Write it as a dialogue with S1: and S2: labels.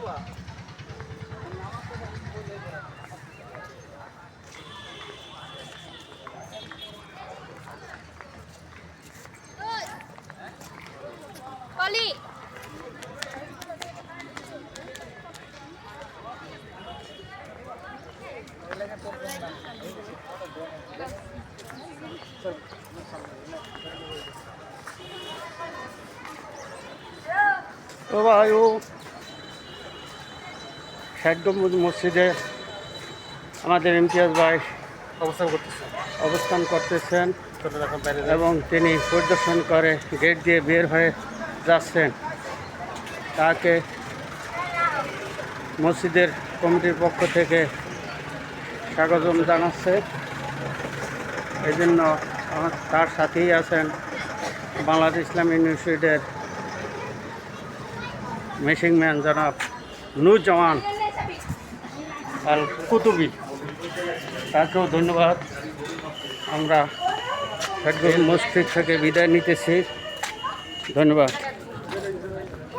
S1: তো ভাইও ষাট গম্বুজ মসজিদে আমাদের ইমতিয়াজ ভাই অবস্থান করতেছেন এবং তিনি পরিদর্শন করে গেট দিয়ে বের হয়ে যাচ্ছেন। তাকে মসজিদের কমিটির পক্ষ থেকে স্বাগতম জানাচ্ছে। এই জন্য তার সাথেই আছেন বাংলাদেশ ইসলামী ইউনিভার্সিটির মেশিং ম্যান জনাব নুরজামান আল কুতুবি। তাকেও ধন্যবাদ। আমরা মসজিদ থেকে বিদায় নিতেছি। ধন্যবাদ।